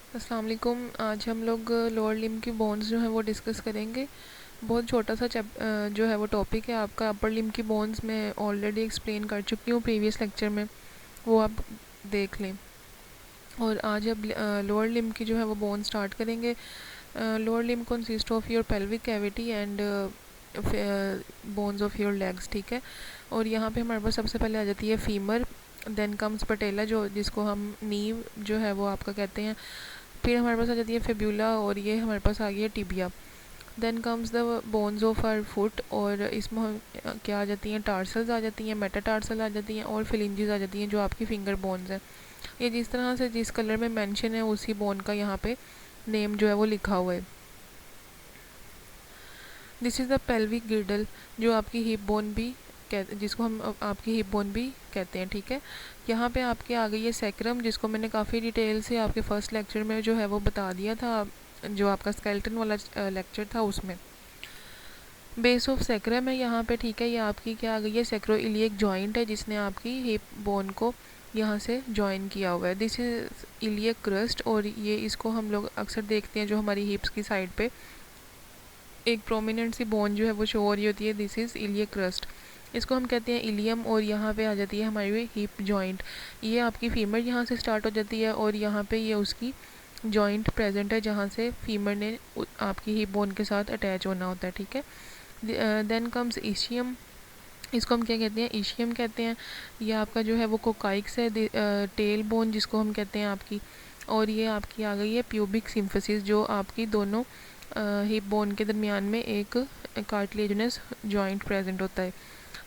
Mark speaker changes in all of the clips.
Speaker 1: अस्सलाम वालेकुम। आज हम लोग लोअर लिम्ब की बोन्स जो है वो डिस्कस करेंगे। बहुत छोटा सा जो है वो टॉपिक है आपका। अपर लिम्ब की बोन्स मैं ऑलरेडी एक्सप्लेन कर चुकी हूँ प्रीवियस लेक्चर में, वो आप देख लें। और आज अब लोअर लिम्ब की जो है वो बोन स्टार्ट करेंगे। Lower limb consist of your pelvic cavity and bones of your legs, ठीक है। और यहाँ पे हमारे पास सबसे पहले आ जाती है फीमर, देन कम्स पटेला जो जिसको हम नीव जो है वो आपका कहते हैं। फिर हमारे पास आ जाती है फेब्यूला और ये हमारे पास आ गई है tibia. Then comes the bones of our foot और इसमें हम क्या आ जाती हैं, टार्सल्स आ जाती हैं, मेटाटार्सल आ जाती हैं और फिलिंजेस आ जाती हैं जो आपकी फिंगर बोन्स हैं। ये जिस तरह से जिस कलर में मेंशन है उसी बोन का यहाँ पे नेम जो है वो लिखा हुआ है। दिस इज़ द पेल्विक गिर्डल जो आपकी हिप बोन भी जिसको हम आपकी हिप बोन भी कहते हैं, ठीक है। यहाँ पे आपके आ गई है सैक्रम, जिसको मैंने काफ़ी डिटेल से आपके फर्स्ट लेक्चर में जो है वो बता दिया था, जो आपका स्केलेटन वाला लेक्चर था उसमें। बेस ऑफ सैक्रम है यहाँ पे, ठीक है। ये आपकी क्या आ गई है, सैक्रोइलियक जॉइंट है जिसने आपकी हिप बोन को यहाँ से ज्वाइन किया हुआ है। दिस इज इलियक क्रस्ट और ये इसको हम लोग अक्सर देखते हैं जो हमारी हिप्स की साइड पे एक प्रोमिनेंट सी बोन जो है वो शो हो रही होती है। दिस इज़ इलियक क्रस्ट, इसको हम कहते हैं इलियम। और यहाँ पे आ जाती है हमारी हिप जॉइंट। ये आपकी फीमर यहाँ से स्टार्ट हो जाती है और यहाँ पे ये उसकी जॉइंट प्रेजेंट है जहाँ से फीमर ने आपकी हिप बोन के साथ अटैच होना होता है, ठीक है। देन कम्स इशियम, इसको हम क्या कहते हैं, इशियम कहते हैं। ये आपका जो है वो कोकाइक्स है, टेल बोन जिसको हम कहते हैं आपकी। और ये आपकी आ गई है प्यूबिक सिम्फसिस जो आपकी दोनों हिप बोन के दरमियान में एक कार्टिलेजनस जॉइंट प्रेजेंट होता है।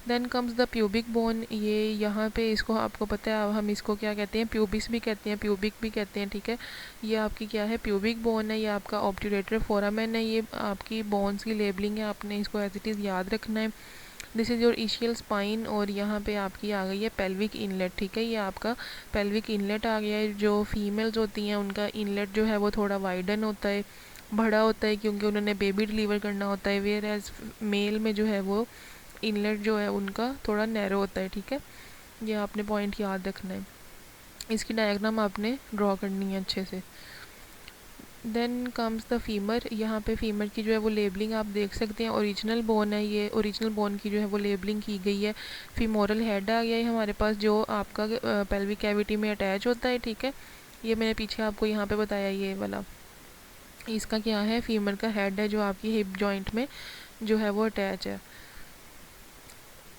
Speaker 1: Then comes the pubic bone, ये यहाँ पे इसको आपको पता है, अब हम इसको क्या कहते हैं, प्यूबिस भी कहते हैं, प्यूबिक भी कहते हैं, ठीक है। ये आपकी क्या है, प्यूबिक बोन है। ये आपका ऑब्ट्यूरेटर फोरामेन है। ये आपकी बोन्स की लेबलिंग है, आपने इसको एज इट इज़ याद रखना है। This is your essential spine और यहाँ पे आपकी आ गई है पेल्विक इनलेट, ठीक है। ये आपका पेल्विक इनलेट आ गया है। जो फीमेल्स होती हैं उनका इनलेट जो है वो थोड़ा वाइडन होता है, बड़ा होता है, क्योंकि उन्होंने बेबी डिलीवर करना होता है। वेयर एज मेल में जो है वो इनलेट जो है उनका थोड़ा नैरो होता है, ठीक है। ये आपने पॉइंट याद रखना है। इसकी डायग्राम आपने ड्रॉ करनी है अच्छे से। देन कम्स द फीमर, यहाँ पे फीमर की जो है वो लेबलिंग आप देख सकते हैं। ओरिजिनल बोन है, ये ओरिजिनल बोन की जो है वो लेबलिंग की गई है। फीमोरल हेड आ गया है हमारे पास जो आपका पेल्विक कैविटी में अटैच होता है, ठीक है। ये मैंने पीछे आपको यहाँ पे बताया, ये वाला इसका क्या है, फीमर का हेड है जो आपकी हिप जॉइंट में जो है वो अटैच है।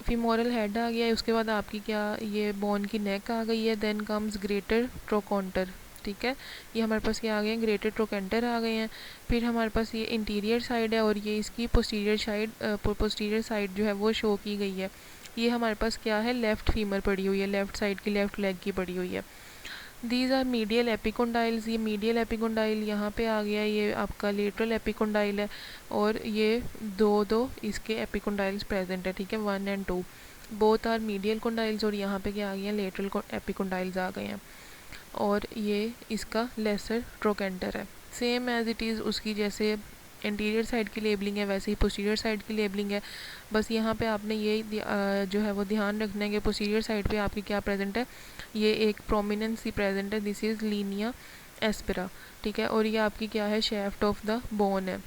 Speaker 1: फीमोरल हेड आ गया है, उसके बाद आपकी क्या, ये बोन की नेक आ गई है। देन कम्स ग्रेटर ट्रोकॉन्टर, ठीक है। ये हमारे पास क्या आ गए हैं, ग्रेटर ट्रोकेंटर आ गए हैं। फिर हमारे पास ये इंटीरियर साइड है और ये इसकी पोस्टीरियर साइड जो है वो शो की गई है। ये हमारे पास क्या है, लेफ़्ट फीमर पड़ी हुई है, लेफ़्ट साइड की, लेफ़्ट लेग की पड़ी हुई है। दीज आर मीडियल एपिकोंडाइल्स, ये मीडियल एपिकोंडाइल यहाँ पे आ गया, ये आपका लेटरल एपिकोंडाइल है। और ये दो इसके एपिकोंडाइल्स प्रेजेंट है, ठीक है, 1 और 2 बोथ आर मीडियल कोंडाइल्स। और यहाँ पे क्या आ गया, लेटरल एपिकोंडाइल्स आ गए हैं। और ये इसका लेसर ट्रोकेंटर है। सेम एज इट इज़ उसकी जैसे इंटीरियर साइड की लेबलिंग है वैसे ही पोस्टीरियर साइड की लेबलिंग है। बस यहाँ पे आपने ये जो है वो ध्यान रखना है कि पोस्टीरियर साइड पे आपकी क्या प्रेजेंट है, ये एक प्रोमिनेंस सी प्रेजेंट है। दिस इज़ लीनिया एस्पेरा, ठीक है। और ये आपकी क्या है, शेफ्ट ऑफ द बोन है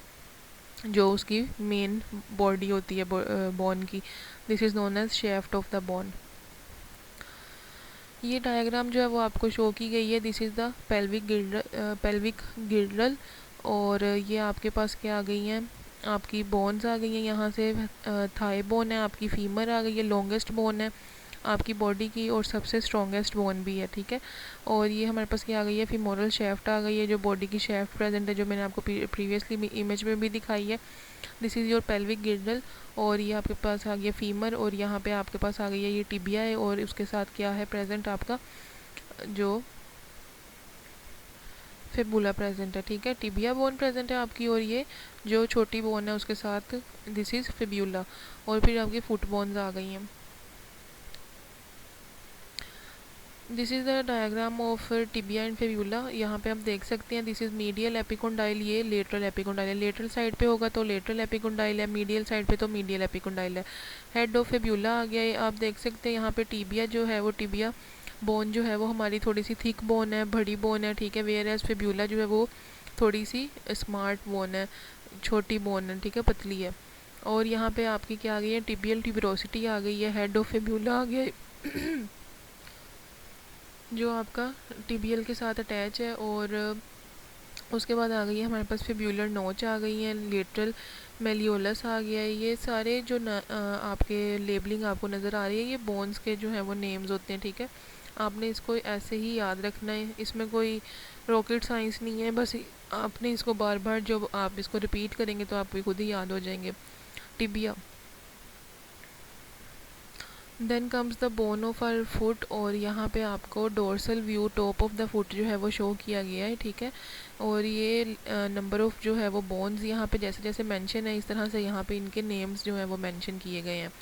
Speaker 1: जो उसकी मेन बॉडी होती है बोन की। This is known as shaft of the bone. ये डायग्राम जो है वो आपको शो की गई है। This is the pelvic girdle. और ये आपके पास क्या आ गई हैं, आपकी बोन्स आ गई हैं। यहाँ से थाई बोन है, आपकी फीमर आ गई है, लॉन्गेस्ट बोन है आपकी बॉडी की और सबसे स्ट्रॉन्गेस्ट बोन भी है, ठीक है। और ये हमारे पास क्या आ गई है, फीमोरल शेफ्ट आ गई है जो बॉडी की शेफ्ट प्रेजेंट है, जो मैंने आपको प्रीवियसली इमेज में भी दिखाई है। This is your pelvic girdle. और ये आपके पास आ गया फीमर और यहाँ पे आपके पास आ गई है ये टिबिया है और उसके साथ क्या है प्रेजेंट, आपका जो फेबुला प्रेजेंट है, ठीक है। टिबिया बोन प्रेजेंट है आपकी और ये जो छोटी बोन है उसके साथ दिस इज़ फेब्यूला। और फिर आपकी फुट बोन्स आ गई हैं। This is the diagram of tibia and fibula. यहाँ पे आप देख सकते हैं दिस इज़ मीडियल एपिकोंडाइल, ये लेटरल एपिकोंडाइल है। लेटरल साइड पे होगा तो लेटरल एपिकोंडाइल है, मीडियल साइड पे तो मीडियल एपिकोंडाइल है। हेड ऑफ फेब्यूला आ गया है, आप देख सकते हैं यहाँ पे टिबिया जो है वो टिबिया बोन जो है वो हमारी थोड़ी सी थिक बोन है, बड़ी बोन है, ठीक है। वेयर एज फिब्यूला जो है वो थोड़ी सी स्मार्ट बोन है, छोटी बोन है, ठीक है, पतली है। और यहाँ पे आपकी क्या आ गई है, टिबियल ट्यूबरोसिटी आ गई है, हेड ऑफ फिब्यूला आ गया है जो आपका टिबियल के साथ अटैच है। और उसके बाद आ गई है हमारे पास फिब्यूलर नोच आ गई है, लेटरल मेलियोलस आ गया है। ये सारे जो आपके लेबलिंग आपको नज़र आ रही है, ये बोन्स के जो है वो नेम्स होते हैं, ठीक है। आपने इसको ऐसे ही याद रखना है, इसमें कोई रॉकेट साइंस नहीं है, बस आपने इसको बार बार जब आप इसको रिपीट करेंगे तो आपको खुद ही याद हो जाएंगे। Tibia, then comes the bone of our foot, और यहाँ पे आपको dorsal view top of the foot जो है वो शो किया गया है, ठीक है। और ये नंबर ऑफ जो है वो बोन्स यहाँ पे जैसे जैसे मेंशन है, इस तरह से यहाँ पे इनके नेम्स जो है वो मेंशन किए गए हैं।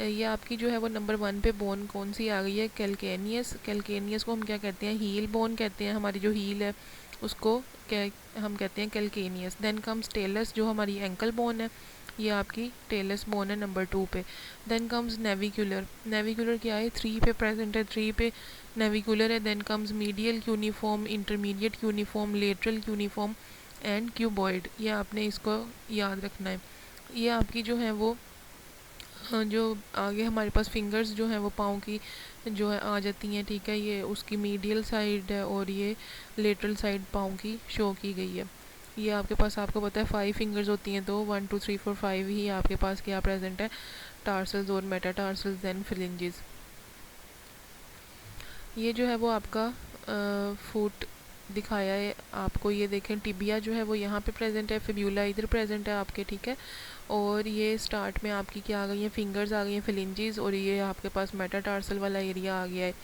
Speaker 1: ये आपकी जो है वो नंबर 1 पे बोन कौन सी आ गई है, कैलकेनियस। कैलकेनियस को हम क्या कहते हैं, हील बोन कहते हैं, हमारी जो हील है उसको क्या हम कहते हैं, कैलकेनियस। देन कम्स टेलस जो हमारी एंकल बोन है, ये आपकी टेलस बोन है नंबर 2 पे। देन कम्स नेविकुलर, नेविकुलर क्या है, 3 पे प्रेजेंट है, 3 पे नेविकुलर है। Then comes medial cuneiform, intermediate cuneiform, lateral cuneiform and cuboid. ये आपने इसको याद रखना है। ये आपकी जो है वो जो आगे हमारे पास फिंगर्स जो हैं वो पाँव की जो है आ जाती हैं, ठीक है। ये उसकी मीडियल साइड है और ये लेटरल साइड पाँव की शो की गई है। ये आपके पास, आपको पता है 5 फिंगर्स होती हैं, तो 1 2 3 4 5 ही आपके पास क्या प्रेजेंट है, टार्सल्स और मेटाटार्सल्स एंड फिलिंजेस। ये जो है वो आपका फुट दिखाया है आपको, ये देखें टिबिया जो है वो यहाँ पे प्रेजेंट है, फिब्यूला इधर प्रेजेंट है आपके, ठीक है। और ये स्टार्ट में आपकी क्या आ गई है, फिंगर्स आ गई हैं, फिलिंजेस, और ये आपके पास मेटाटार्सल वाला एरिया आ गया है।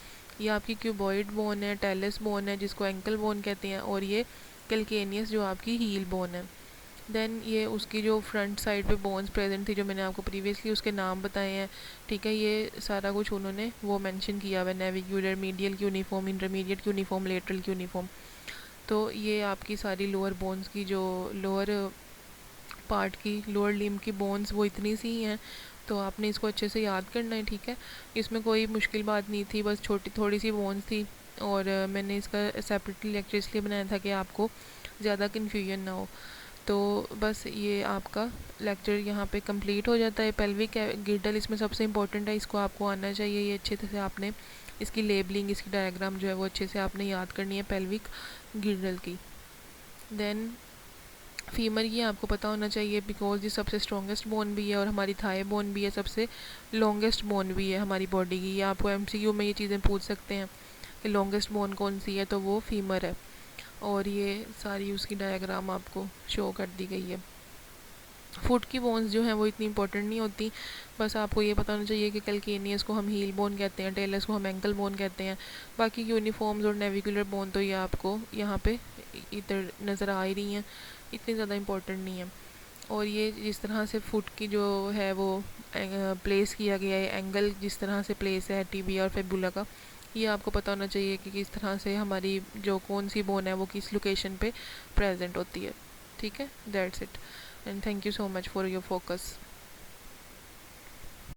Speaker 1: ये आपकी क्यूबॉइड बोन है, टेलस बोन है जिसको एंकल बोन कहते हैं, और ये कैलकेनियस जो आपकी हील बोन है। देन ये उसकी जो फ्रंट साइड पे बोन्स प्रेजेंट थी जो मैंने आपको प्रीवियसली उसके नाम बताए हैं, ठीक है। ये सारा कुछ उन्होंने वो मेंशन किया हुआ है, navicular, medial cuneiform, intermediate cuneiform, lateral cuneiform. तो ये आपकी सारी लोअर बोन्स की जो लोअर पार्ट की, लोअर लिम्ब की बोन्स वो इतनी सी ही हैं, तो आपने इसको अच्छे से याद करना है, ठीक है। इसमें कोई मुश्किल बात नहीं थी, बस छोटी थोड़ी सी बोन्स थी, और मैंने इसका सेपरेटली लेक्चर इसलिए बनाया था कि आपको ज़्यादा कन्फ्यूजन ना हो। तो बस ये आपका लेक्चर यहाँ पे कंप्लीट हो जाता है। पेल्विक गिर्डल इसमें सबसे इम्पोर्टेंट है, इसको आपको आना चाहिए, ये अच्छे से आपने इसकी लेबलिंग, इसकी डायग्राम जो है वो अच्छे से आपने याद करनी है पेल्विक गिर्डल की। देन फीमर, ये आपको पता होना चाहिए बिकॉज ये सबसे स्ट्रॉन्गेस्ट बोन भी है, और हमारी थाई बोन भी है, सबसे लॉन्गेस्ट बोन भी है हमारी बॉडी की। ये आपको एमसीक्यू में ये चीज़ें पूछ सकते हैं कि लॉन्गेस्ट बोन कौन सी है, तो वो फीमर है। और ये सारी उसकी डायग्राम आपको शो कर दी गई है। फुट की बोन्स जो हैं वो इतनी इंपॉर्टेंट नहीं होती, बस आपको ये पता होना चाहिए कि कैलकेनियस को हम हील बोन कहते हैं, टेलस को हम एंकल बोन कहते हैं। बाकी यूनिफॉर्म्स और नेविकुलर बोन तो ये आपको यहाँ पे इधर नज़र आ ही रही हैं, इतनी ज़्यादा इम्पोर्टेंट नहीं है। और ये जिस तरह से फुट की जो है वो प्लेस किया गया है, एंगल जिस तरह से प्लेस है टिबिया और फिबुला का, ये आपको पता होना चाहिए कि किस तरह से हमारी जो कौन सी बोन है वो किस लोकेशन पे प्रेजेंट होती है, ठीक है। That's it, and thank you so much for your focus.